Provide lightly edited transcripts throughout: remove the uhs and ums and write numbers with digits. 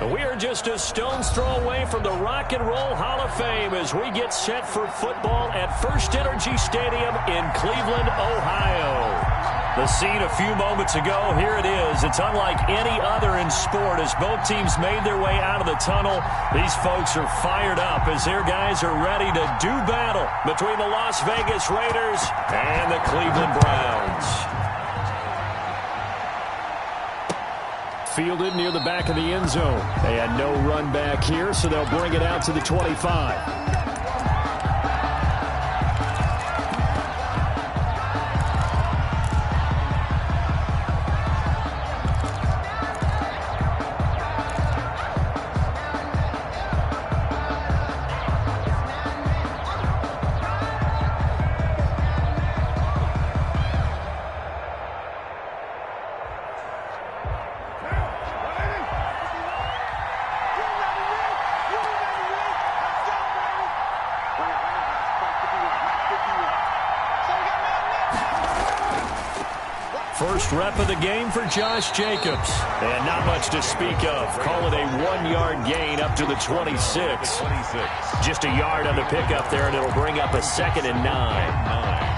We are just a stone's throw away from the Rock and Roll Hall of Fame as we get set for football at First Energy Stadium in Cleveland, Ohio. The scene a few moments ago, here it is. It's unlike any other in sport as both teams made their way out of the tunnel. These folks are fired up as their guys are ready to do battle between the Las Vegas Raiders and the Cleveland Browns. Fielded near the back of the end zone. They had no run back here, so they'll bring it out to the 25. First rep of the game for Josh Jacobs. And not much to speak of. Call it a 1-yard gain up to the 26. Just a yard on the pickup there, and it'll bring up a 2nd and 9.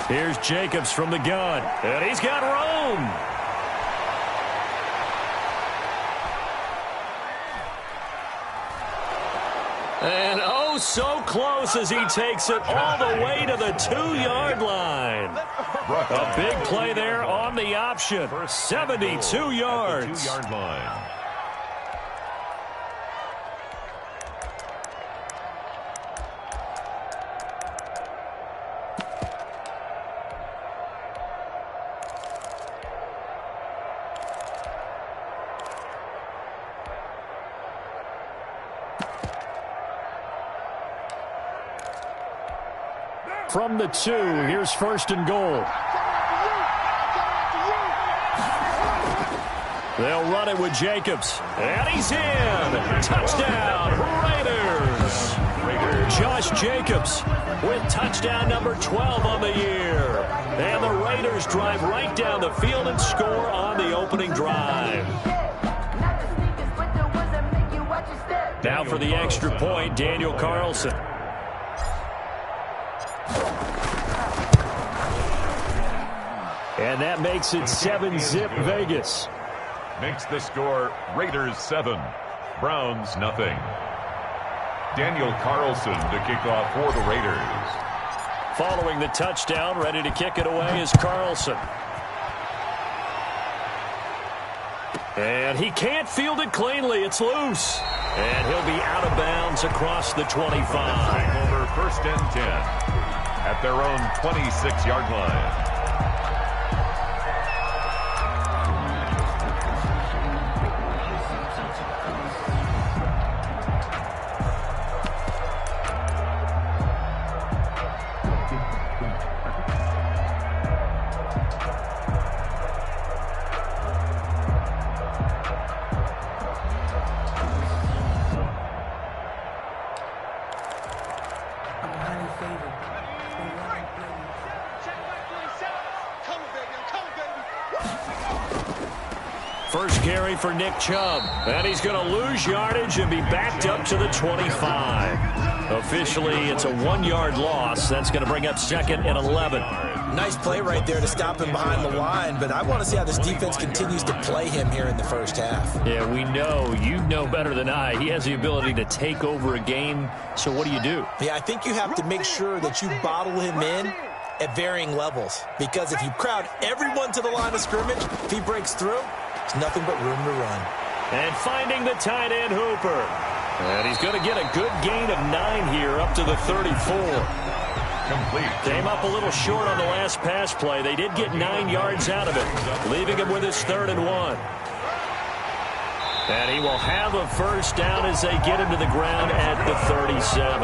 Here's Jacobs from the gun, and he's got room. And oh, so close as he takes it all the way to the 2-yard line. A big play there on the option. 72 yards. 2-yard line. From the 2, here's 1st and goal. They'll run it with Jacobs. And he's in. Touchdown, Raiders. Josh Jacobs with touchdown number 12 on the year. And the Raiders drive right down the field and score on the opening drive. Now for the extra point, Daniel Carlson. And that makes it 7-zip Vegas. Makes the score Raiders 7, Browns nothing. Daniel Carlson to kick off for the Raiders. Following the touchdown, ready to kick it away is Carlson. And he can't field it cleanly. It's loose. And he'll be out of bounds across the 25. Over 1st and 10 at their own 26-yard line. First carry for Nick Chubb. And he's going to lose yardage and be backed up to the 25. Officially, it's a 1-yard loss. That's going to bring up 2nd and 11. Nice play right there to stop him behind the line, but I want to see how this defense continues to play him here in the first half. Yeah, we know. You know better than I. He has the ability to take over a game, so what do you do? Yeah, I think you have to make sure that you bottle him in at varying levels, because if you crowd everyone to the line of scrimmage, if he breaks through, there's nothing but room to run. And finding the tight end Hooper. And he's going to get a good gain of 9 here up to the 34. Complete. Came up a little short on the last pass play. They did get 9 yards out of it, leaving him with his 3rd and 1. And he will have a first down as they get him to the ground at the 37.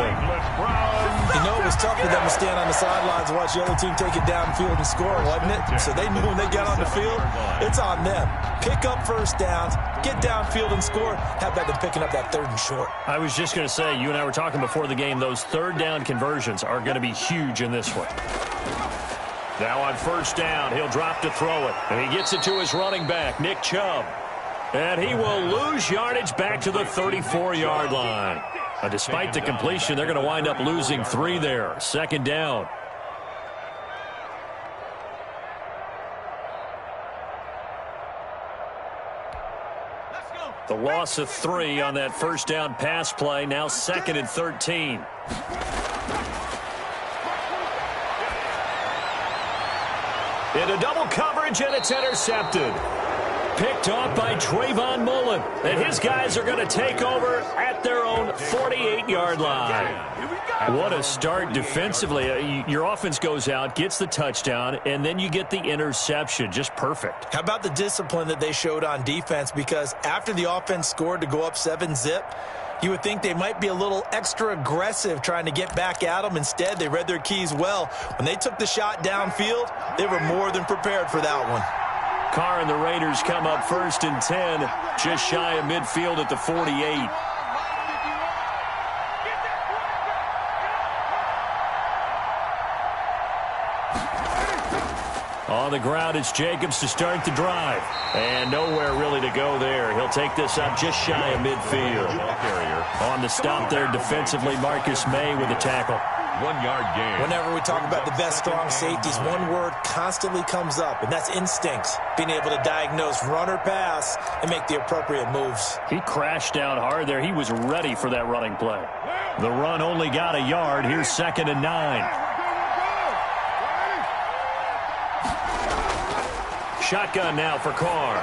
You know, it was tough for them to stand on the sidelines and watch the other team take it downfield and score, wasn't it? So they knew when they got on the field, it's on them. Pick up first downs, get downfield and score. How about them picking up that 3rd and short? I was just going to say, you and I were talking before the game, those 3rd down conversions are going to be huge in this one. Now on first down, he'll drop to throw it. And he gets it to his running back, Nick Chubb. And he will lose yardage back to the 34-yard line. Despite the completion, they're going to wind up losing 3 there. 2nd down. The loss of 3 on that first down pass play. Now 2nd and 13. Into double coverage, and it's intercepted. Picked off by Trayvon Mullen. And his guys are going to take over at their own 48-yard line. What a start defensively. Your offense goes out, gets the touchdown, and then you get the interception. Just perfect. How about the discipline that they showed on defense? Because after the offense scored to go up 7-zip, you would think they might be a little extra aggressive trying to get back at them. Instead, they read their keys well. When they took the shot downfield, they were more than prepared for that one. Carr and the Raiders come up 1st and 10, just shy of midfield at the 48. On the ground, it's Jacobs to start the drive. And nowhere really to go there. He'll take this up just shy of midfield. On the stop there defensively, Marcus May with the tackle. 1-yard gain. Whenever we talk about the best strong safeties, one word constantly comes up, and that's instincts. Being able to diagnose run or pass and make the appropriate moves. He crashed down hard there. He was ready for that running play. The run only got a yard. Here's 2nd and 9. Shotgun now for Carr.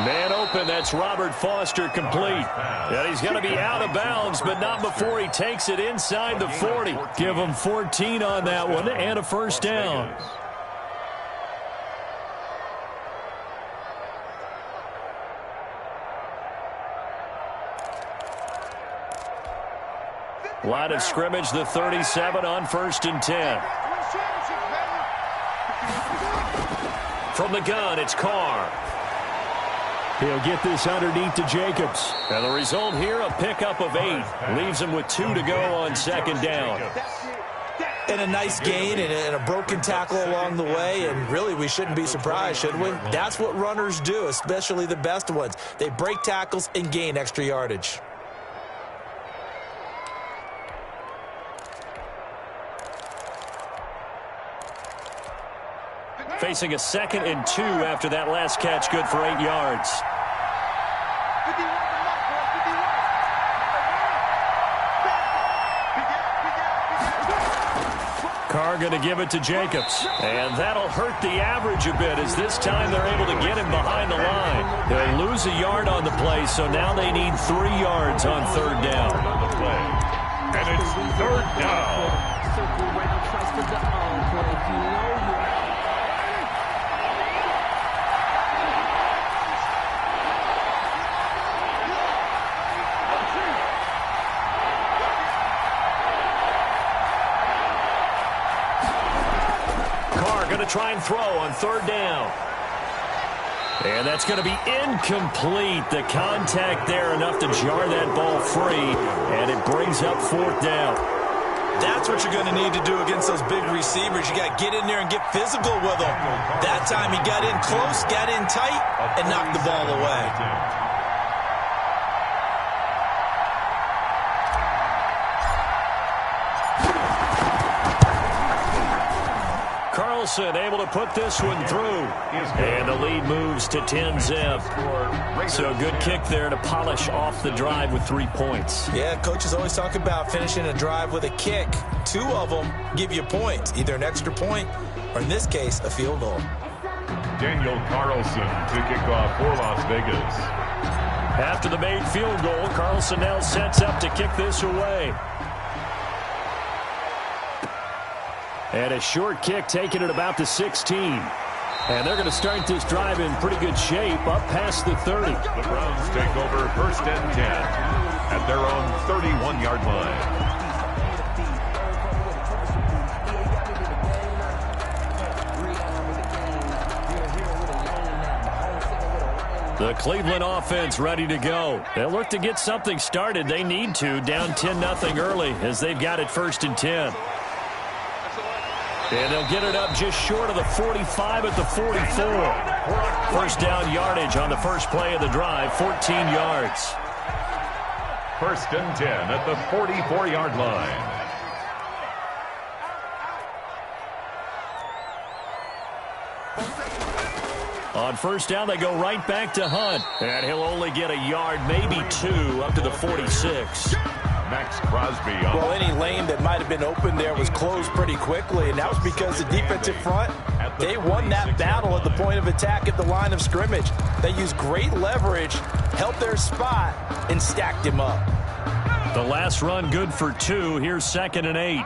Man open, that's Robert Foster complete. And he's going to be out of bounds, but not before he takes it inside the 40. Give him 14 on that one and a first down. Line of scrimmage, the 37 on 1st and 10. From the gun, it's Carr. He'll get this underneath to Jacobs. And the result here, a pickup of 8. Leaves him with 2 to go on 2nd down. And a nice gain and a broken tackle along the way. And really, we shouldn't be surprised, should we? That's what runners do, especially the best ones. They break tackles and gain extra yardage. Facing a 2nd and 2 after that last catch, good for 8 yards. Carr going to give it to Jacobs. And that'll hurt the average a bit as this time they're able to get him behind the line. They'll lose a yard on the play, so now they need 3 yards on 3rd down. And it's 3rd down. Going to try and throw on 3rd down. And that's going to be incomplete. The contact there enough to jar that ball free. And it brings up 4th down. That's what you're going to need to do against those big receivers. You got to get in there and get physical with them. That time he got in close, got in tight, and knocked the ball away. Carlson able to put this one through. And the lead moves to 10-zip. So a good kick there to polish off the drive with 3 points. Yeah, coaches always talk about finishing a drive with a kick. 2 of them give you points, either an extra point or, in this case, a field goal. Daniel Carlson to kick off for Las Vegas. After the made field goal, Carlson now sets up to kick this away. And a short kick taken at about the 16. And they're going to start this drive in pretty good shape, up past the 30. The Browns take over 1st and 10 at their own 31-yard line. The Cleveland offense ready to go. They'll look to get something started. They need to, down 10-0 early as they've got it 1st and 10. And they'll get it up just short of the 45 at the 44. 1st down yardage on the first play of the drive, 14 yards. 1st and 10 at the 44-yard line. On 1st down, they go right back to Hunt. And he'll only get a yard, maybe 2, up to the 46. Max Crosby. Well, any lane that might have been open there was closed pretty quickly, and that was because the defensive front, they won that battle at the point of attack at the line of scrimmage. They used great leverage, helped their spot, and stacked him up. The last run good for 2. Here's 2nd and 8.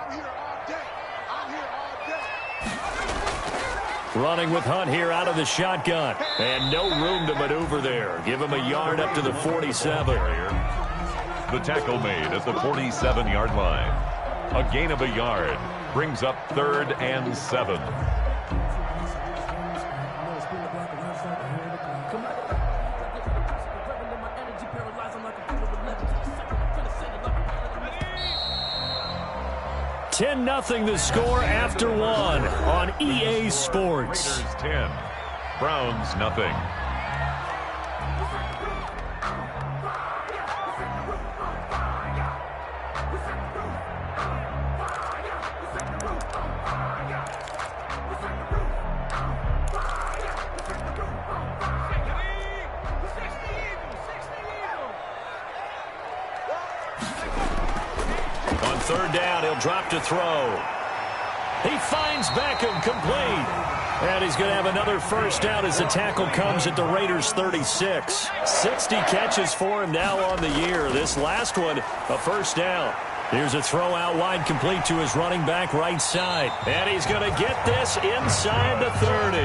Running with Hunt here out of the shotgun. And no room to maneuver there. Give him a yard up to the 47. The tackle made at the 47-yard line. A gain of a yard brings up 3rd and 7. Nothing the score after 1 on EA Sports. Raiders 10, Browns nothing. On 3rd down, he'll drop to throw. He finds Beckham complete. And he's going to have another 1st down as the tackle comes at the Raiders' 36. 60 catches for him now on the year. This last one, a 1st down. Here's a throw out wide, complete to his running back right side. And he's going to get this inside the 30.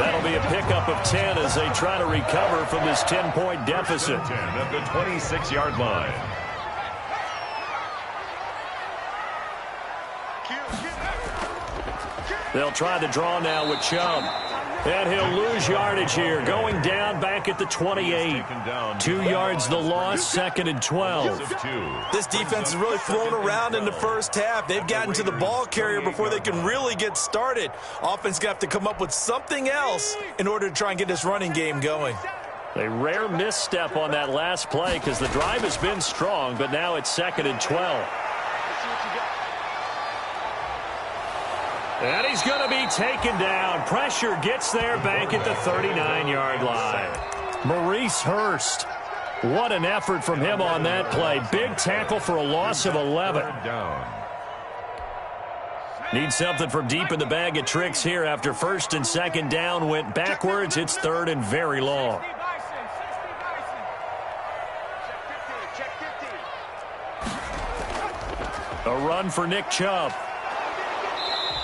That'll be a pickup of 10 as they try to recover from this 10-point deficit. 10 at the 26-yard line. They'll try the draw now with Chubb. And he'll lose yardage here, going down back at the 28. 2 yards the loss, 2nd and 12. This defense is really thrown around in the first half. They've gotten to the ball carrier before they can really get started. Offense got to come up with something else in order to try and get this running game going. A rare misstep on that last play because the drive has been strong, but now it's 2nd and 12. And he's going to be taken down. Pressure gets there back at the 39-yard line. Maurice Hurst. What an effort from him on that play. Big tackle for a loss of 11. Need something from deep in the bag of tricks here after 1st and 2nd down went backwards. It's 3rd and very long. A run for Nick Chubb.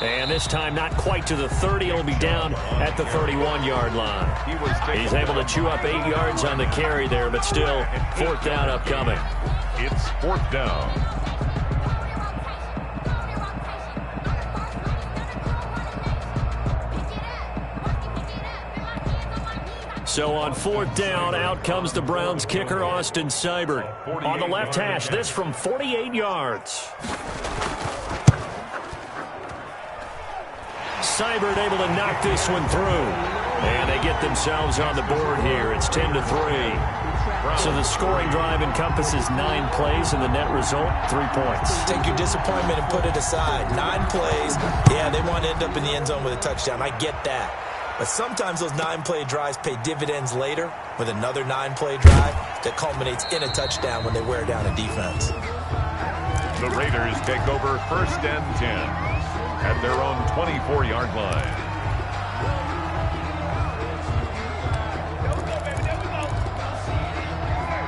And this time not quite to the 30. It'll be down at the 31-yard line. He's able to chew up 8 yards on the carry there, but still 4th down upcoming. It's 4th down. So on 4th down, out comes the Browns kicker, Austin Seibert. On the left hash, this from 48 yards. Seibert able to knock this one through. And they get themselves on the board here. It's 10-3. So the scoring drive encompasses 9 plays, and the net result, 3 points. Take your disappointment and put it aside. 9 plays. Yeah, they want to end up in the end zone with a touchdown. I get that. But sometimes those 9-play drives pay dividends later with another 9-play drive that culminates in a touchdown when they wear down a defense. The Raiders take over 1st and 10. At their own 24-yard line.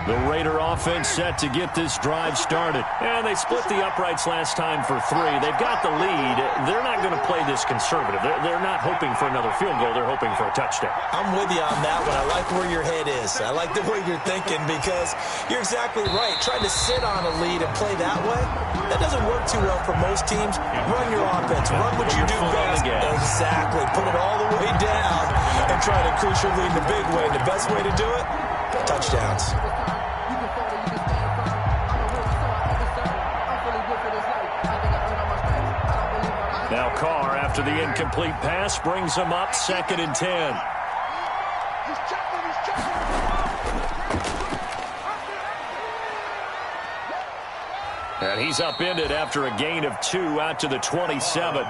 The Raider offense set to get this drive started. And they split the uprights last time for 3. They've got the lead. They're not going to play this conservative. They're not hoping for another field goal. They're hoping for a touchdown. I'm with you on that one. I like where your head is. I like the way you're thinking because you're exactly right. Trying to sit on a lead and play that way, that doesn't work too well for most teams. Run your offense. Run what you do best. Exactly. Put it all the way down and try to increase your lead in the big way. The best way to do it, touchdowns. Now Carr, after the incomplete pass, brings him up 2nd and 10. And he's upended after a gain of 2 out to the 27.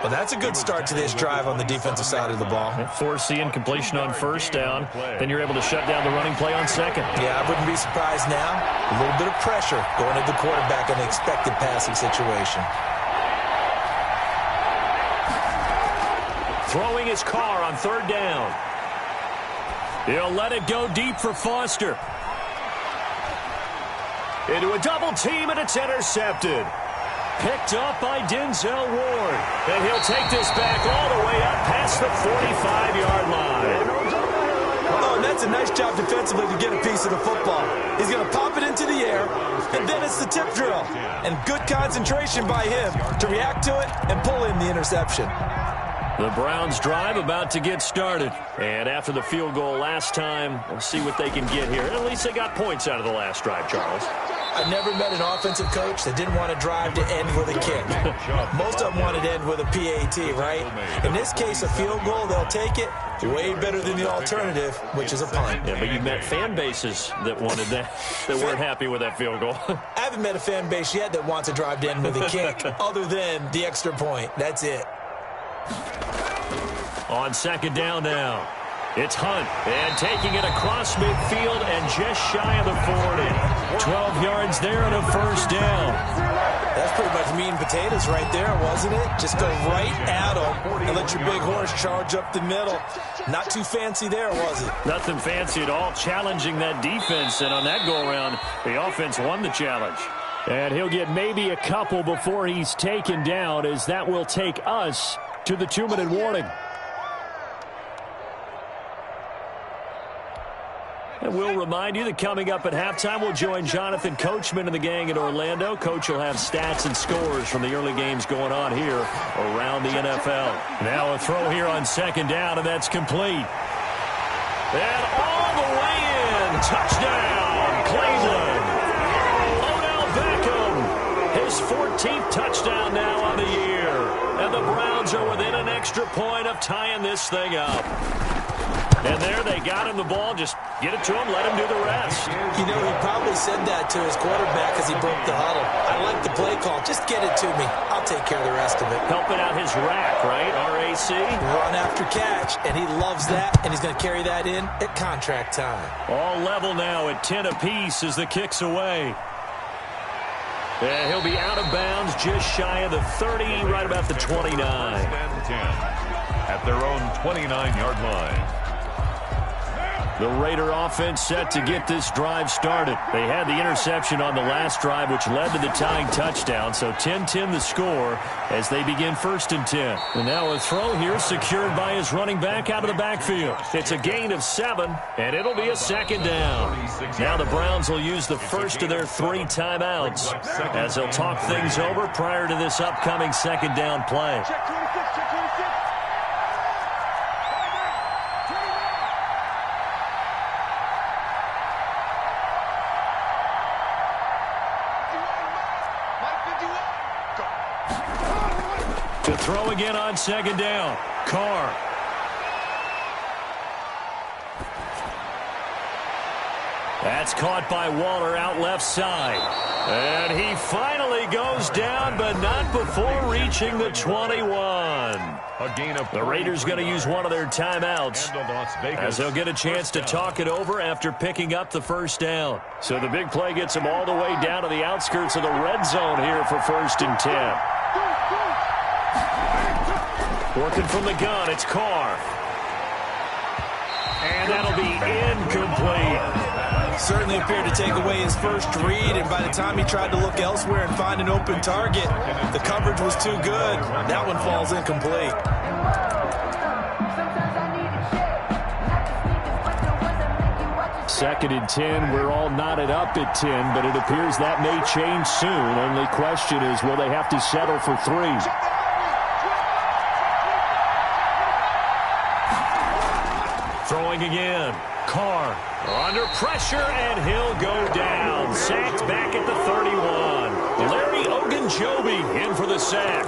Well, that's a good start to this drive on the defensive side of the ball. Force the incompletion on 1st down. Then you're able to shut down the running play on 2nd. Yeah, I wouldn't be surprised now. A little bit of pressure going to the quarterback in an expected passing situation. Throwing his Carr on 3rd down. He'll let it go deep for Foster. Into a double team, and it's intercepted. Picked up by Denzel Ward. And he'll take this back all the way up past the 45-yard line. Oh, and that's a nice job defensively to get a piece of the football. He's going to pop it into the air, and then it's the tip drill. And good concentration by him to react to it and pull in the interception. The Browns drive about to get started. And after the field goal last time, we'll see what they can get here. At least they got points out of the last drive, Charles. I've never met an offensive coach that didn't want to drive to end with a kick. Most of them wanted to end with a PAT, right? In this case, a field goal, they'll take it. Way better than the alternative, which is a punt. Yeah, but you met fan bases that wanted that, that weren't happy with that field goal. I haven't met a fan base yet that wants to drive to end with a kick, other than the extra point. That's it. On 2nd down now, it's Hunt, and taking it across midfield and just shy of the 40. 12 yards there and a 1st down. That's pretty much meat and potatoes right there, wasn't it? Just go right at them and let your big horse charge up the middle. Not too fancy there, was it? Nothing fancy at all, challenging that defense, and on that go-around, the offense won the challenge. And he'll get maybe a couple before he's taken down, as that will take us to the 2-minute warning. And we'll remind you that coming up at halftime, we'll join Jonathan Coachman and the gang in Orlando. Coach will have stats and scores from the early games going on here around the NFL. Now a throw here on 2nd down, and that's complete. And all the way in. Touchdown, Cleveland. Odell Beckham, his 14th touchdown now on the year. And the Browns are within an extra point of tying this thing up. And there they got him the ball. Just get it to him, let him do the rest. You know, he probably said that to his quarterback as he broke the huddle. I like the play call. Just get it to me. I'll take care of the rest of it. Helping out his rack, right? RAC. Run after catch, and he loves that, and he's going to carry that in at contract time. All level now at 10 apiece as the kick's away. And he'll be out of bounds just shy of the 30, right about the 29. At their own 29-yard line. The Raider offense set to get this drive started. They had the interception on the last drive, which led to the tying touchdown. So 10-10 the score as they begin 1st and 10. And now a throw here secured by his running back out of the backfield. It's a gain of 7, and it'll be a 2nd down. Now the Browns will use the first of their 3 timeouts as they'll talk things over prior to this upcoming 2nd down play. To throw again on 2nd down. Carr. That's caught by Waller out left side. And he finally goes down, but not before reaching the 21. A gain of the Raiders going to use one of their timeouts as they'll get a chance to talk it over after picking up the 1st down. So the big play gets them all the way down to the outskirts of the red zone here for 1st and 10. Working from the gun, it's Carr. And that'll be incomplete. Certainly appeared to take away his first read, and by the time he tried to look elsewhere and find an open target, the coverage was too good. That one falls incomplete. Second and 10. We're all knotted up at 10, but it appears that may change soon. Only question is, will they have to settle for 3? Throwing again. Carr under pressure, and he'll go down. Sacked back at the 31. Larry Ogunjobi in for the sack.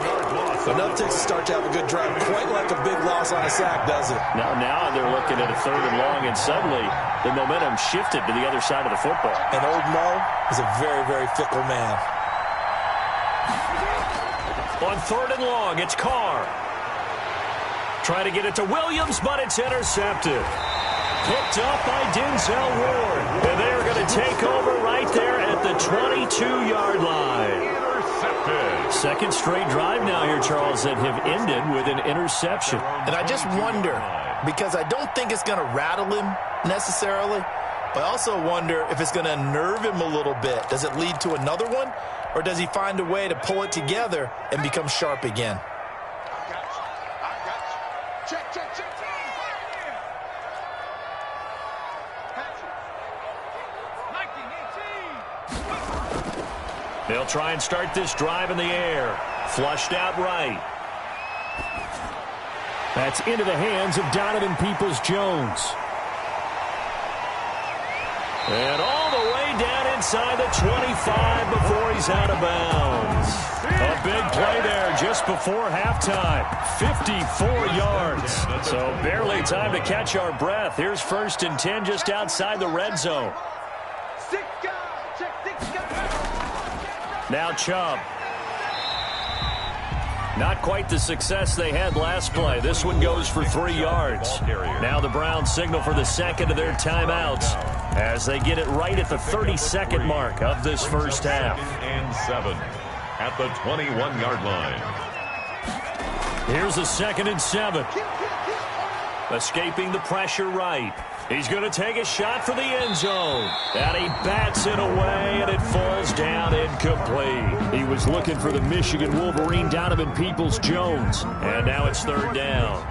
Enough to start to have a good drive. Quite like a big loss on a sack, does it? Now they're looking at a 3rd and long, and suddenly the momentum shifted to the other side of the football. And old Mo is a very, very fickle man. On 3rd and long, it's Carr. Trying to get it to Williams, but it's intercepted. Picked up by Denzel Ward. And they're going to take over right there at the 22-yard line. Intercepted. Second straight drive now here, Charles, that have ended with an interception. And I just wonder, because I don't think it's going to rattle him necessarily, but I also wonder if it's going to unnerve him a little bit. Does it lead to another one, or does he find a way to pull it together and become sharp again? They'll try and start this drive in the air. Flushed out right. That's into the hands of Donovan Peoples-Jones. And all the way down inside the 25 before he's out of bounds. A big play there just before halftime. 54 yards. So barely time to catch our breath. Here's 1st and 10 just outside the red zone. Now Chubb. Not quite the success they had last play. This one goes for 3 yards. Now the Browns signal for the second of their timeouts as they get it right at the 32nd mark of this first half. 2nd and 7 at the 21-yard line. Here's a 2nd and 7. Escaping the pressure right. He's going to take a shot for the end zone. And he bats it away, and it falls down incomplete. He was looking for the Michigan Wolverine, Donovan Peoples-Jones. And now it's 3rd down.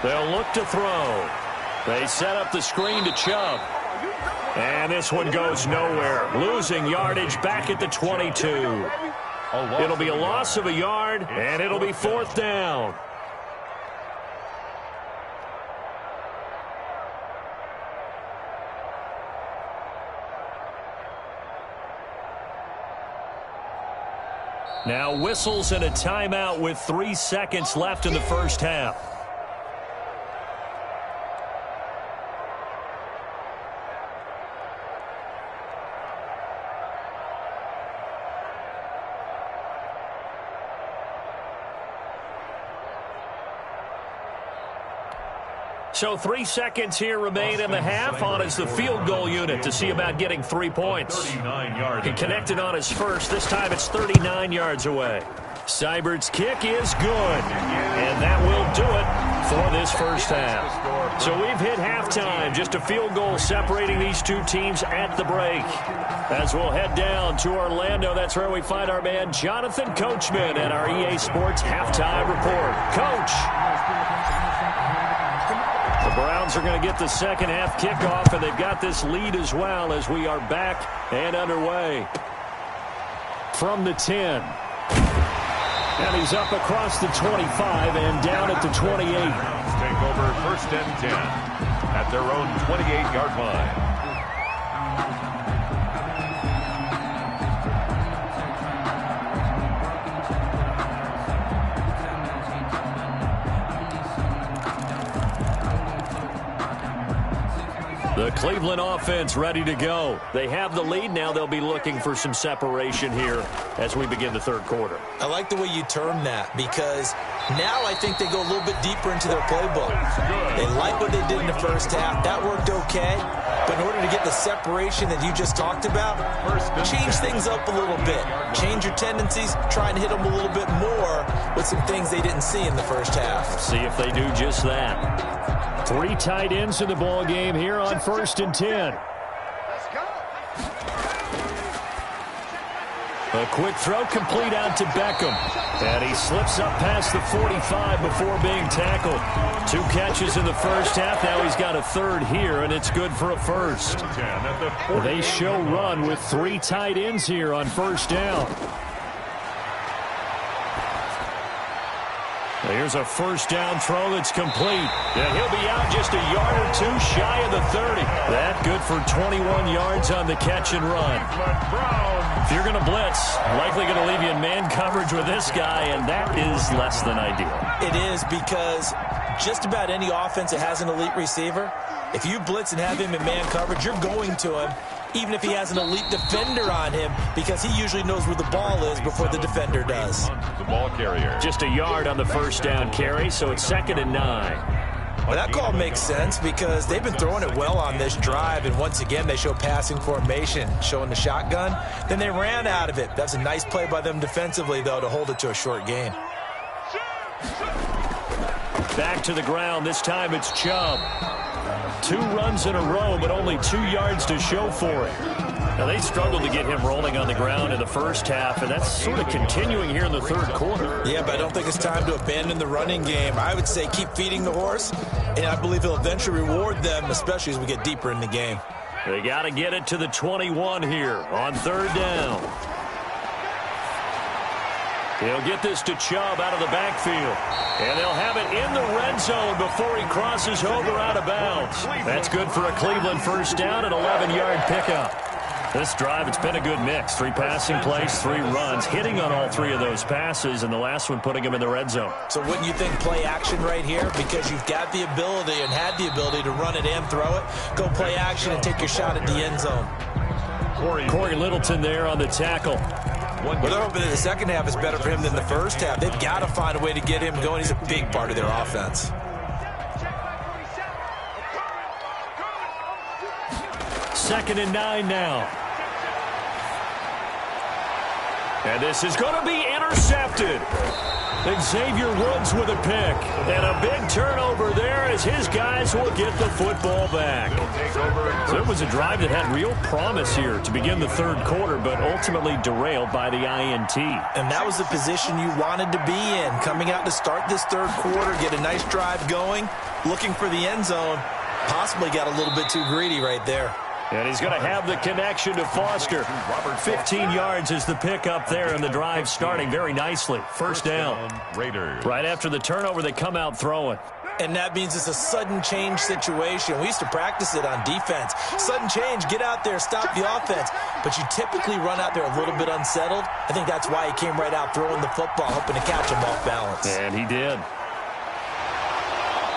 They'll look to throw. They set up the screen to Chubb. And this one goes nowhere. Losing yardage back at the 22. It'll be a loss of a yard, and it'll be 4th down. Now whistles and a timeout with 3 seconds left in the first half. So 3 seconds here remain in the half. On is the field goal unit to see about getting 3 points. He connected on his first. This time it's 39 yards away. Seibert's kick is good. And that will do it for this first half. So we've hit halftime. Just a field goal separating these two teams at the break. As we'll head down to Orlando, that's where we find our man Jonathan Coachman at our EA Sports Halftime Report. Coach. The Browns are going to get the second half kickoff, and they've got this lead as well as we are back and underway. From the 10. And he's up across the 25 and down at the 28. Take over 1st and 10 at their own 28-yard line. The Cleveland offense ready to go. They have the lead. Now they'll be looking for some separation here as we begin the third quarter. I like the way you term that, because Now I think they go a little bit deeper into their playbook. They like what they did in the first half. That worked okay. But in order to get the separation that you just talked about, change things up a little bit. Change your tendencies. Try and hit them a little bit more with some things they didn't see in the first half. See if they do just that. 3 tight ends in the ball game here on 1st and 10. A quick throw complete out to Beckham. And he slips up past the 45 before being tackled. 2 catches in the first half. Now he's got a 3rd here, and it's good for a 1st. They show run with 3 tight ends here on 1st down. Here's a 1st down throw that's complete. And he'll be out just a yard or 2 shy of the 30. That good for 21 yards on the catch and run. If you're going to blitz, likely going to leave you in man coverage with this guy, and that is less than ideal. It is, because just about any offense that has an elite receiver, if you blitz and have him in man coverage, you're going to him, even if he has an elite defender on him, because he usually knows where the ball is before the defender does. The ball carrier. Just a yard on the 1st down carry, so it's 2nd and 9. Well, that call makes sense because they've been throwing it well on this drive, and once again they show passing formation, showing the shotgun. Then they ran out of it. That's a nice play by them defensively, though, to hold it to a short gain. Back to the ground. This time it's Chubb. 2 runs in a row, but only 2 yards to show for it. Now, they struggled to get him rolling on the ground in the first half, and that's sort of continuing here in the 3rd quarter. Yeah, but I don't think it's time to abandon the running game. I would say keep feeding the horse, and I believe he'll eventually reward them, especially as we get deeper in the game. They got to get it to the 21 here on 3rd down. He'll get this to Chubb out of the backfield. And they'll have it in the red zone before he crosses over out of bounds. That's good for a Cleveland 1st down, an 11-yard pickup. This drive, it's been a good mix. 3 passing plays, 3 runs, hitting on all 3 of those passes, and the last one putting him in the red zone. So wouldn't you think play action right here? Because you've got the ability and had the ability to run it and throw it. Go play action and take your shot at the end zone. Corey Littleton there on the tackle. Well, they're hoping that the second half is better for him than the first half. They've got to find a way to get him going. He's a big part of their offense. Second and 9 now. And this is going to be intercepted. Xavier Woods with a pick. And a big turnover there as his guys will get the football back. So it was a drive that had real promise here to begin the 3rd quarter, but ultimately derailed by the INT. And that was the position you wanted to be in. Coming out to start this 3rd quarter, get a nice drive going, looking for the end zone. Possibly got a little bit too greedy right there. And he's going to have the connection to Foster. 15 yards is the pickup there, and the drive starting very nicely. 1st down. Raiders. Right after the turnover, they come out throwing. And that means it's a sudden change situation. We used to practice it on defense. Sudden change, get out there, stop the offense. But you typically run out there a little bit unsettled. I think that's why he came right out throwing the football, hoping to catch him off balance. And he did.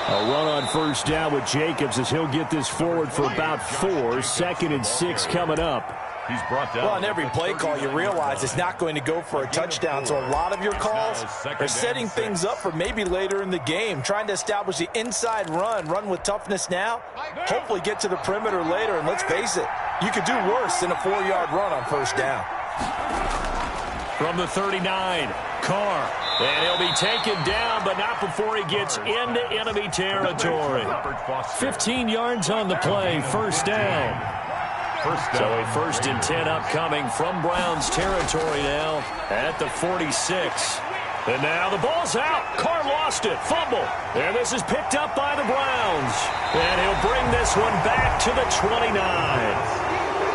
A run on 1st down with Jacobs as he'll get this forward for about 4. 2nd and 6 coming up. He's brought down. Well, on every play call, you realize it's not going to go for a touchdown. So a lot of your calls are setting things up for maybe later in the game, trying to establish the inside run with toughness now, hopefully get to the perimeter later. And let's face it, you could do worse than a 4-yard run on 1st down. From the 39, Carr. And he'll be taken down, but not before he gets into enemy territory. 15 yards on the play, 1st down. So a 1st and 10 upcoming from Browns territory now at the 46. And now the ball's out. Carr lost it. Fumble. And this is picked up by the Browns. And he'll bring this one back to the 29.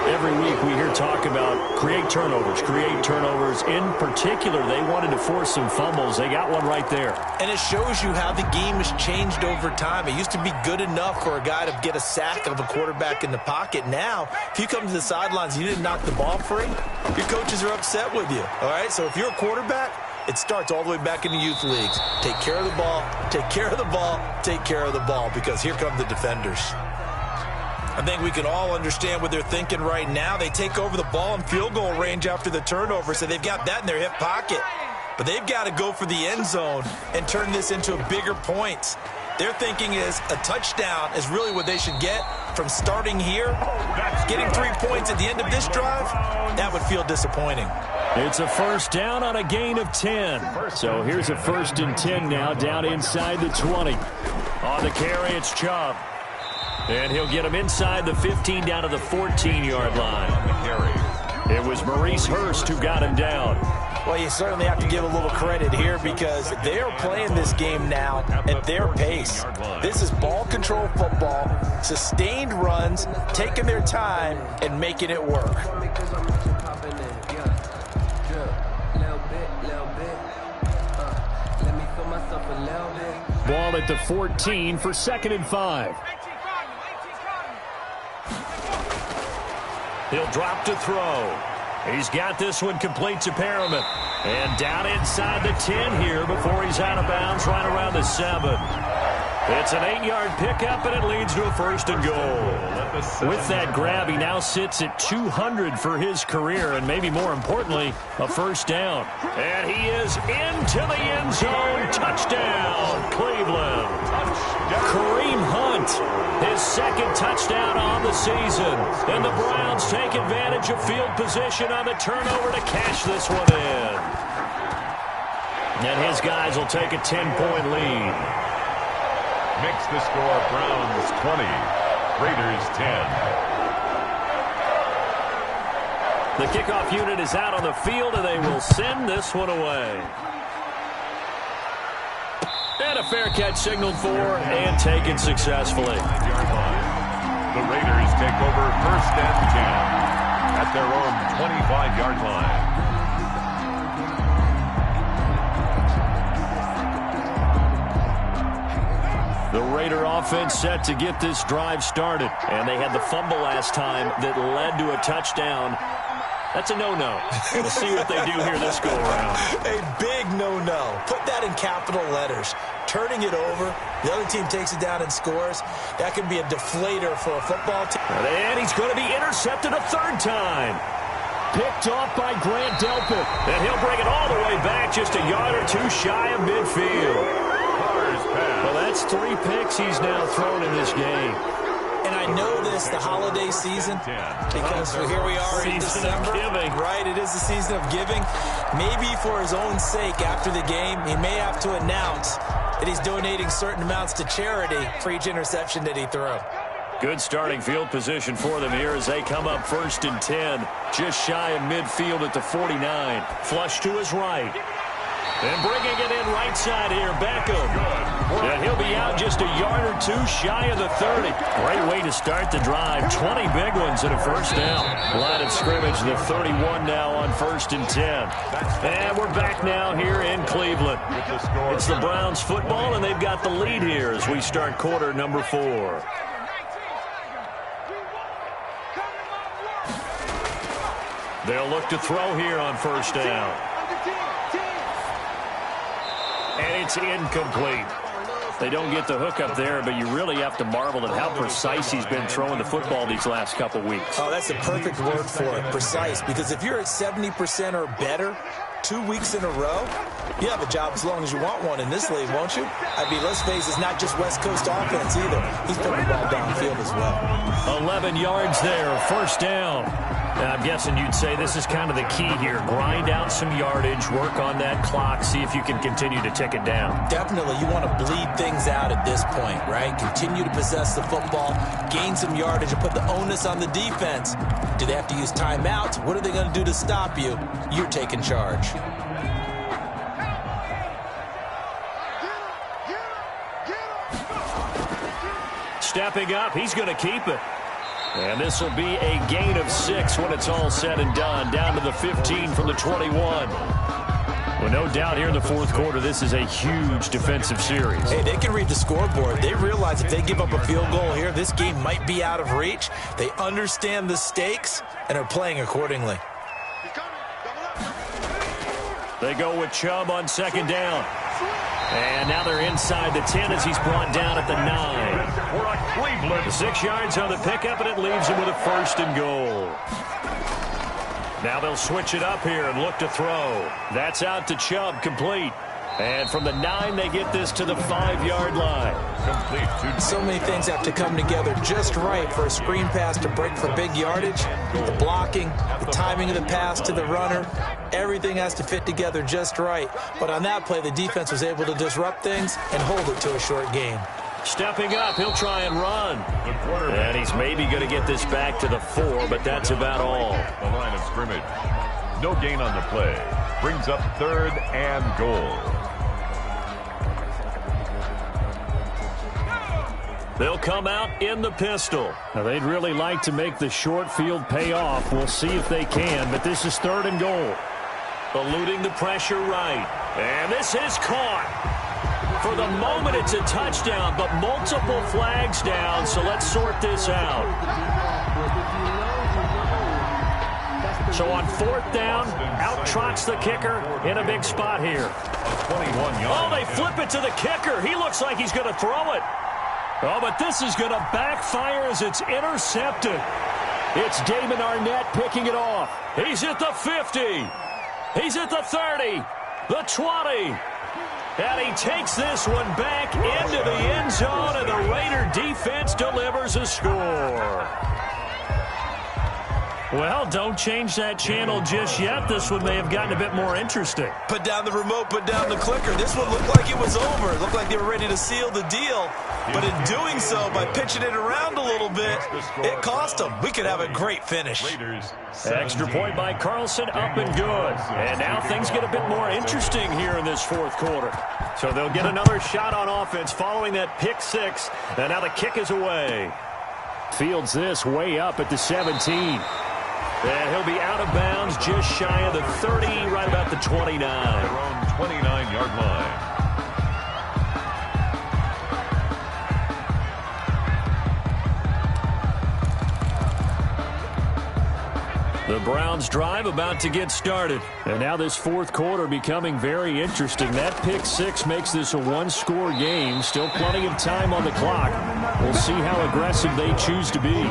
Every week we hear talk about create turnovers. In particular, they wanted to force some fumbles. They got one right there. And it shows you how the game has changed over time. It used to be good enough for a guy to get a sack of a quarterback in the pocket. Now, if you come to the sidelines and you didn't knock the ball free, your coaches are upset with you. All right, so if you're a quarterback, it starts all the way back in the youth leagues. Take care of the ball, take care of the ball, take care of the ball, because here come the defenders. I think we can all understand what they're thinking right now. They take over the ball in field goal range after the turnover, so they've got that in their hip pocket. but they've got to go for the end zone and turn this into bigger points. Their thinking is a touchdown is really what they should get from starting here. Getting 3 points at the end of this drive, that would feel disappointing. It's a first down on a gain of 10. So here's a 1st and 10 now, down inside the 20. On the carry, it's Chubb. And he'll get him inside the 15 down to the 14-yard line. On the carry, it was Maurice Hurst who got him down. Well, you certainly have to give a little credit here because they are playing this game now at their pace. This is ball control football, sustained runs, taking their time, and making it work. Ball at the 14 for 2nd and 5. He'll drop to throw. He's got this one complete to Perriman. And down inside the 10 here before he's out of bounds right around the 7. It's an 8-yard pickup, and it leads to a 1st and goal. With that grab, he now sits at 200 for his career, and maybe more importantly, a 1st down. And he is into the end zone. Touchdown, Cleveland. Kareem Hunt, his 2nd touchdown on the season. And the Browns take advantage of field position on the turnover to cash this one in. And his guys will take a 10-point lead. Makes the score Browns 20, Raiders 10. The kickoff unit is out on the field, and they will send this one away. And a fair catch signaled for and taken successfully. The Raiders take over 1st and 10 at their own 25-yard line. The Raider offense set to get this drive started. And they had the fumble last time that led to a touchdown. That's a no-no. We'll see what they do here this go-around. A big no-no. Put that in capital letters. Turning it over, the other team takes it down and scores. That can be a deflator for a football team. And he's going to be intercepted a 3rd time. Picked off by Grant Delpit. And he'll bring it all the way back just a yard or 2 shy of midfield. Well, that's 3 picks he's now thrown in this game. And I know this, the holiday season, because here we are in December. Right, it is the season of giving. Maybe for his own sake after the game, he may have to announce that he's donating certain amounts to charity for each interception that he threw. Good starting field position for them here as they come up 1st and 10. Just shy of midfield at the 49. Flush to his right. And bringing it in right side here, Beckham. And he'll be out just a yard or 2 shy of the 30. Great way to start the drive. 20 big ones and a 1st down. Line of scrimmage, the 31 now on 1st and 10. And we're back now here in Cleveland. It's the Browns football, and they've got the lead here as we start quarter number 4. They'll look to throw here on 1st down. And it's incomplete. They don't get the hook up there, but you really have to marvel at how precise he's been throwing the football these last couple weeks. Oh, that's the perfect word for it, precise, because if you're at 70% or better 2 weeks in a row, you have a job as long as you want one in this league, won't you? I mean, let's face it, it's not just West Coast offense either. He's putting the ball downfield as well. 11 yards there, 1st down. I'm guessing you'd say this is kind of the key here. Grind out some yardage, work on that clock, see if you can continue to tick it down. Definitely. You want to bleed things out at this point, right? Continue to possess the football, gain some yardage, and put the onus on the defense. Do they have to use timeouts? What are they going to do to stop you? You're taking charge. Stepping up, he's going to keep it. And this will be a gain of 6 when it's all said and done. Down to the 15 from the 21. Well, no doubt here in the 4th quarter, this is a huge defensive series. Hey, they can read the scoreboard. They realize if they give up a field goal here, this game might be out of reach. They understand the stakes and are playing accordingly. They go with Chubb on 2nd down. And now they're inside the 10 as he's brought down at the 9. 6 yards on the pickup, and it leaves him with a 1st and goal. Now they'll switch it up here and look to throw. That's out to Chubb, complete. And from the 9, they get this to the 5-yard line. Complete. So many things have to come together just right for a screen pass to break for big yardage. The blocking, the timing of the pass to the runner, everything has to fit together just right. But on that play, the defense was able to disrupt things and hold it to a short game. Stepping up, he'll try and run. And he's maybe going to get this back to the 4, but that's about all. The line of scrimmage. No gain on the play. Brings up 3rd and goal. They'll come out in the pistol. Now, they'd really like to make the short field pay off. We'll see if they can, but this is 3rd and goal. Eluding the pressure right. And this is caught. For the moment, it's a touchdown, but multiple flags down, so let's sort this out. So on 4th down, out trots the kicker in a big spot here. 21-yard. Oh, they flip it to the kicker. He looks like he's going to throw it. Oh, but this is going to backfire as it's intercepted. It's Damon Arnett picking it off. He's at the 50. He's at the 30, the 20. And he takes this one back into the end zone, and the Raider defense delivers a score. Well, don't change that channel just yet. This one may have gotten a bit more interesting. Put down the remote, put down the clicker. This one looked like it was over. It looked like they were ready to seal the deal. But in doing so, by pitching it around a little bit, it cost them. We could have a great finish. Extra point by Carlson, up and good. And now things get a bit more interesting here in this 4th quarter. So they'll get another shot on offense following that pick 6. And now the kick is away. Fields this way up at the 17. And he'll be out of bounds just shy of the 30, right about the 29. Their own 29-yard line. The Browns drive about to get started. And now this 4th quarter becoming very interesting. That pick 6 makes this a 1-score game. Still plenty of time on the clock. We'll see how aggressive they choose to be.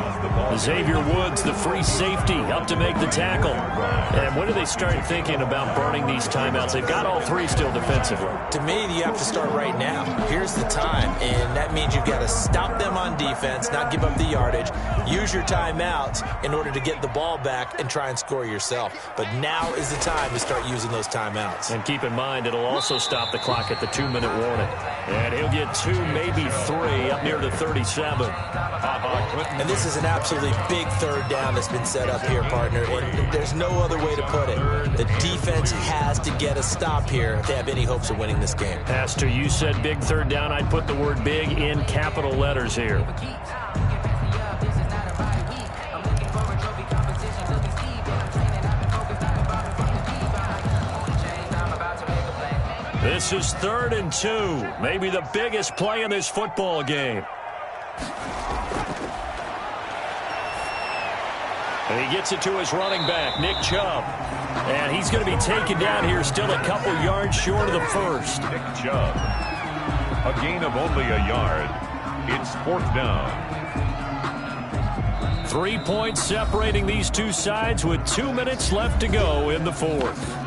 Xavier Woods, the free safety, up to make the tackle. And when do they start thinking about burning these timeouts? They've got all 3 still defensively. To me, you have to start right now. Here's the time, and that means you've got to stop them on defense, not give up the yardage, use your timeouts in order to get the ball back and try and score yourself. But now is the time to start using those timeouts. And keep in mind, it'll also stop the clock at the 2-minute warning. And he'll get 2, maybe 3, up near the 37. And this is an absolutely big 3rd down that's been set up here, partner. And there's no other way to put it. The defense has to get a stop here if they have any hopes of winning this game. Pastor, you said big 3rd down. I'd put the word big in capital letters here. This is 3rd and 2. Maybe the biggest play in this football game. And he gets it to his running back, Nick Chubb. And he's going to be taken down here, still a couple yards short of the 1st. Nick Chubb. A gain of only a yard. It's 4th down. 3 points separating these two sides with 2 minutes left to go in the 4th.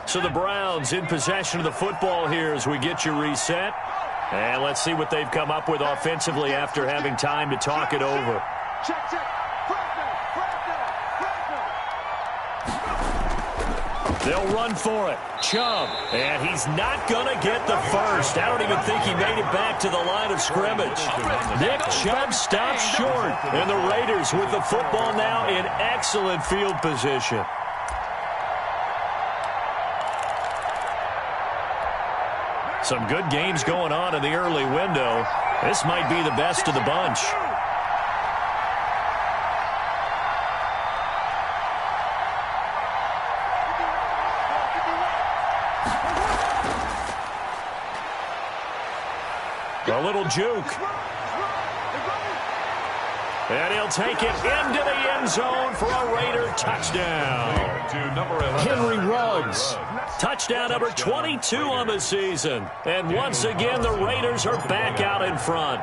So the Browns in possession of the football here as we get you reset. And let's see what they've come up with offensively after having time to talk it over. They'll run for it. Chubb. And he's not going to get the first. I don't even think he made it back to the line of scrimmage. Nick Chubb stops short. And the Raiders with the football now in excellent field position. Some good games going on in the early window. This might be the best of the bunch. A little juke. And he'll take it into the end zone for a Raider touchdown. To number 11. Henry Ruggs. Touchdown number 22 on the season. And once again, the Raiders are back out in front.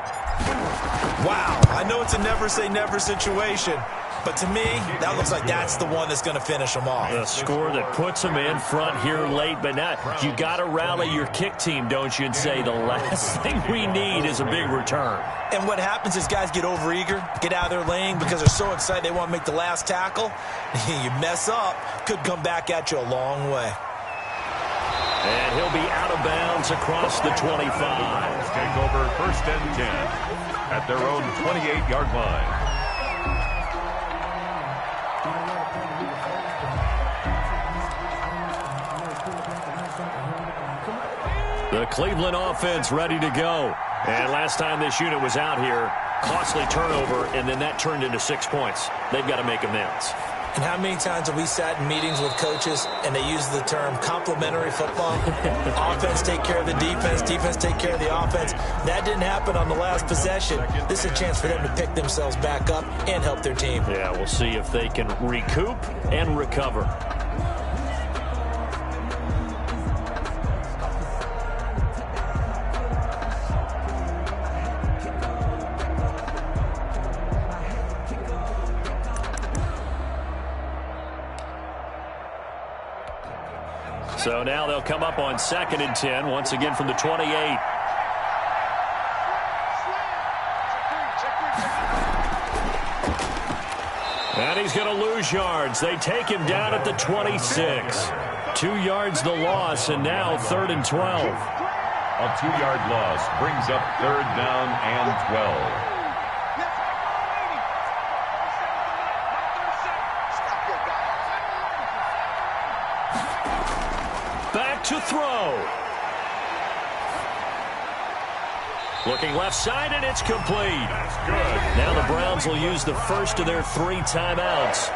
Wow, I know it's a never-say-never situation, but to me, that looks like that's the one that's going to finish them off. A score that puts them in front here late, but now you got to rally your kick team, don't you, and say the last thing we need is a big return. And what happens is guys get overeager, get out of their lane because they're so excited they want to make the last tackle. You mess up, could come back at you a long way. And he'll be out of bounds across the 25. Take over 1st and 10 at their own 28-yard line. The Cleveland offense ready to go. And last time this unit was out here, costly turnover, and then that turned into 6 points. They've got to make amends. And how many times have we sat in meetings with coaches and they use the term complementary football? Offense take care of the defense, defense take care of the offense. That didn't happen on the last possession. This is a chance for them to pick themselves back up and help their team. Yeah, we'll see if they can recoup and recover. So now they'll come up on 2nd and 10, once again from the 28. And he's going to lose yards. They take him down at the 26. 2 yards the loss, and now 3rd and 12. A 2-yard loss brings up 3rd down and 12. To throw. Looking left side, and it's complete. That's good. Now the Browns will use the first of their 3 timeouts,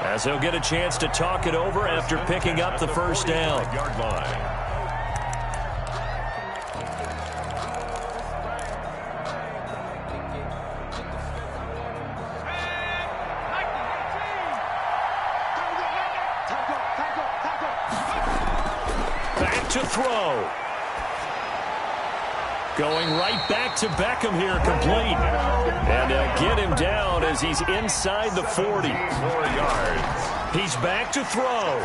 as they'll get a chance to talk it over after picking up the first down. Yard line. To throw. Going right back to Beckham here, complete. And they'll get him down as he's inside the 40. 4 yards. He's back to throw.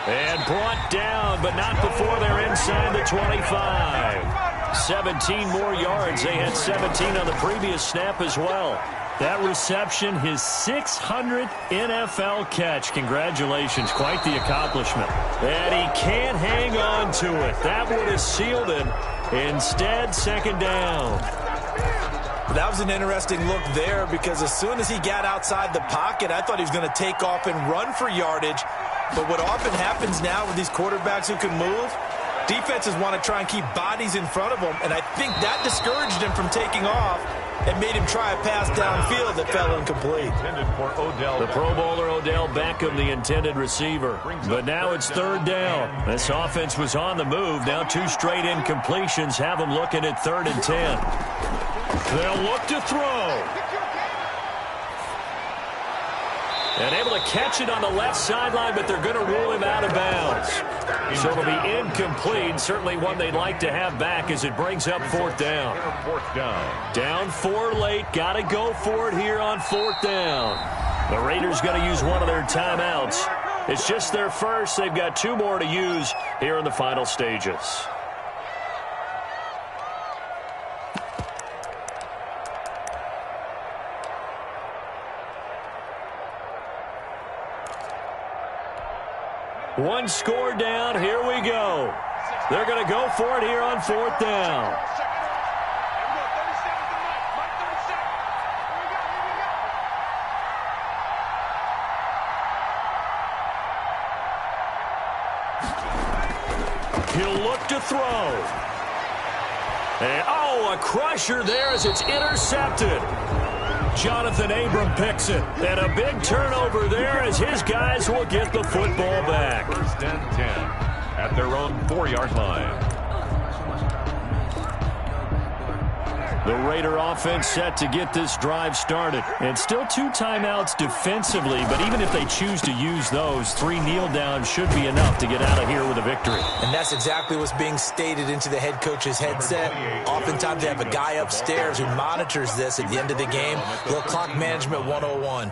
And brought down, but not before they're inside the 25. 17 more yards. They had 17 on the previous snap as well. That reception, his 600th NFL catch. Congratulations. Quite the accomplishment. And he can't hang on to it. That would have sealed it. Instead, 2nd down. That was an interesting look there because as soon as he got outside the pocket, I thought he was going to take off and run for yardage. But what often happens now with these quarterbacks who can move, defenses want to try and keep bodies in front of them. And I think that discouraged him from taking off and made him try a pass downfield that fell incomplete. For the Pro Bowler Odell Beckham, the intended receiver. But now it's 3rd down. This offense was on the move. Now 2 straight incompletions have them looking at 3rd and 10. They'll look to throw. And able to catch it on the left sideline, but they're going to rule him out of bounds. So it'll be incomplete. Certainly one they'd like to have back as it brings up 4th down. Down 4 late. Got to go for it here on 4th down. The Raiders going to use one of their timeouts. It's just their first. They've got 2 more to use here in the final stages. One score down. Here we go. They're going to go for it here on 4th down. He'll look to throw. And, a crusher there as it's intercepted. Jonathan Abram picks it. And a big turnover there as his guys will get the football back. 1st and 10 at their own 4-yard line. The Raider offense set to get this drive started. And still 2 timeouts defensively, but even if they choose to use those, 3 kneel downs should be enough to get out of here with a victory. And that's exactly what's being stated into the head coach's headset. Oftentimes they have a guy upstairs who monitors this at the end of the game. A little clock management 101.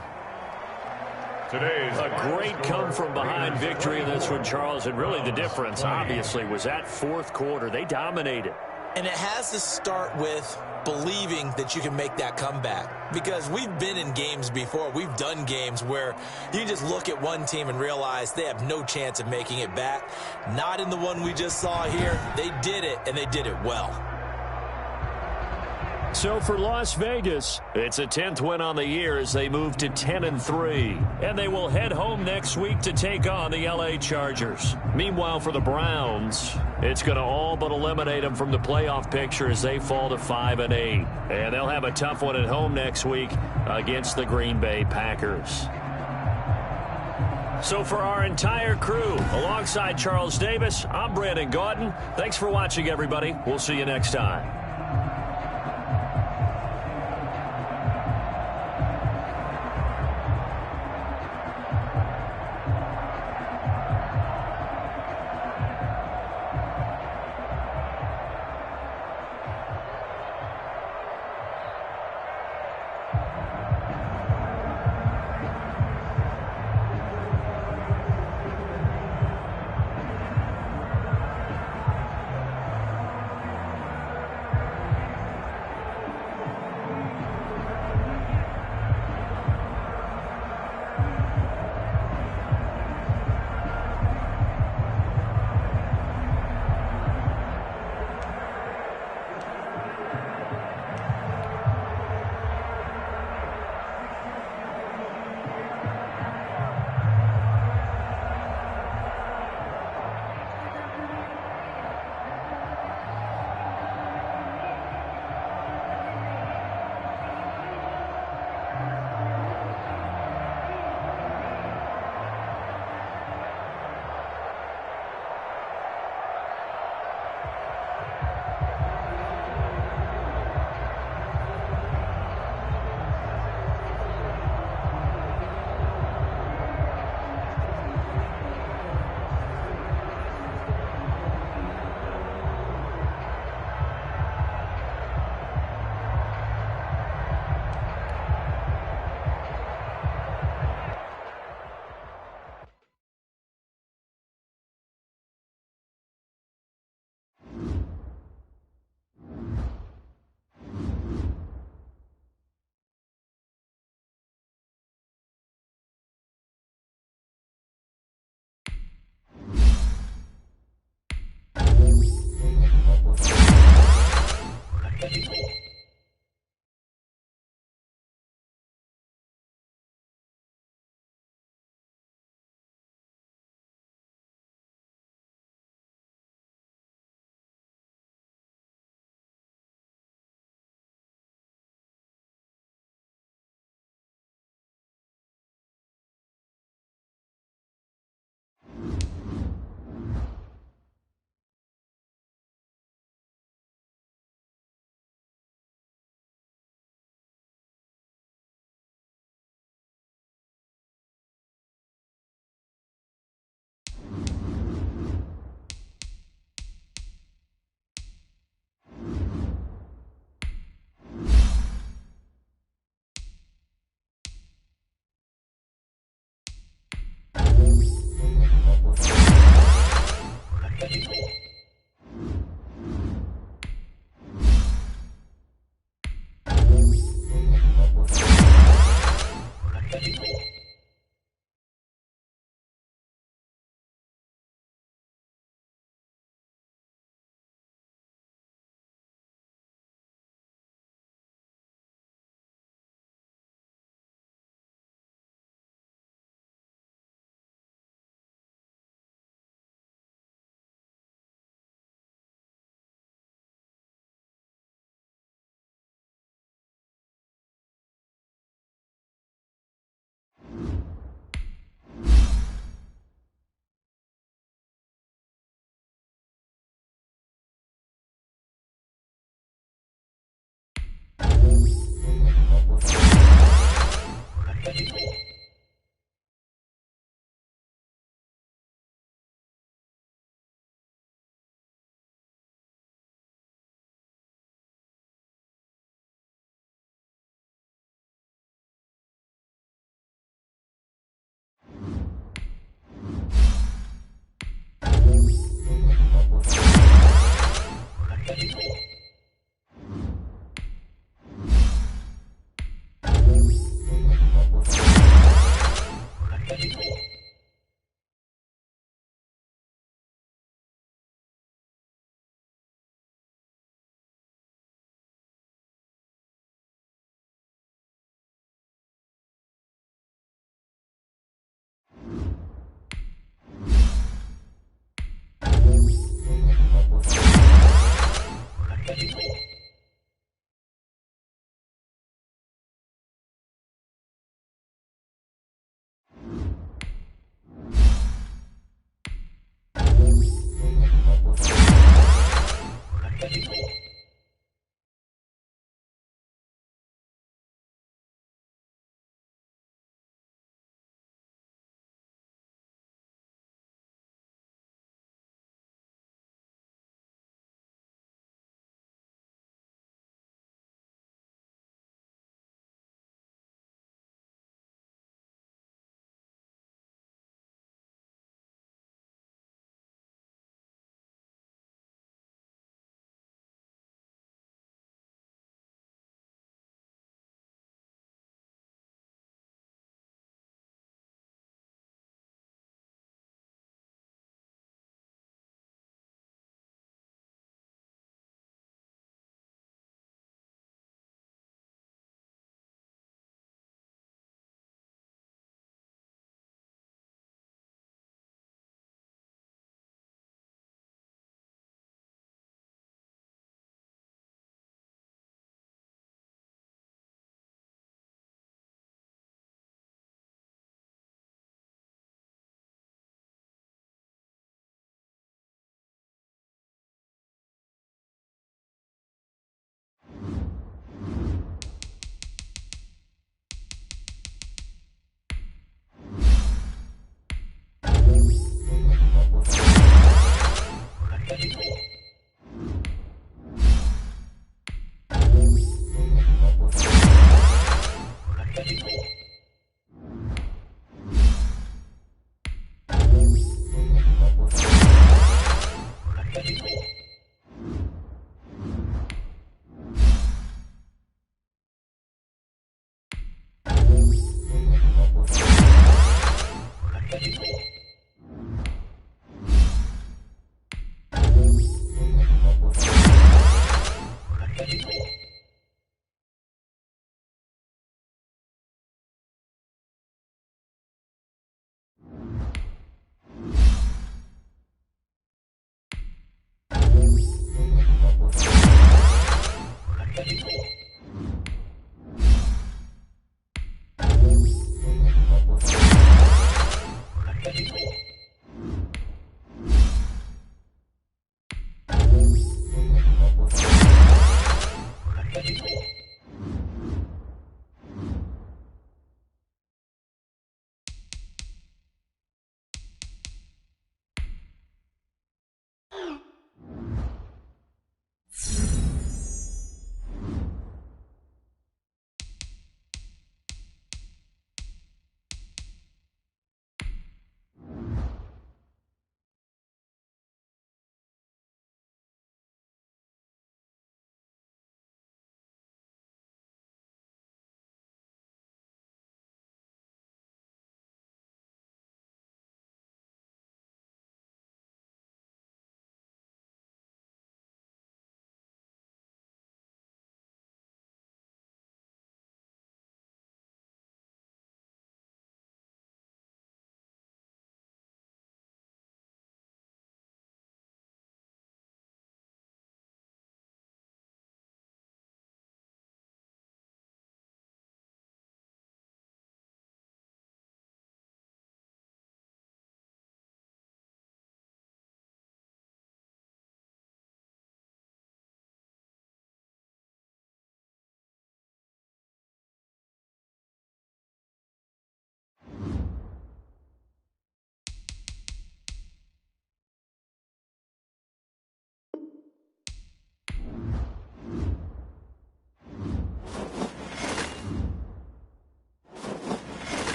A great come-from-behind victory in this one, Charles, and really the difference, obviously, was that fourth quarter. They dominated. And it has to start with believing that you can make that comeback. Because we've been in games before. We've done games where you just look at one team and realize they have no chance of making it back. Not in the one we just saw here. They did it, and they did it well. So for Las Vegas, it's a 10th win on the year as they move to 10-3. And they will head home next week to take on the LA Chargers. Meanwhile, for the Browns, it's going to all but eliminate them from the playoff picture as they fall to 5-8. And they'll have a tough one at home next week against the Green Bay Packers. So for our entire crew, alongside Charles Davis, I'm Brandon Gaudin. Thanks for watching, everybody. We'll see you next time.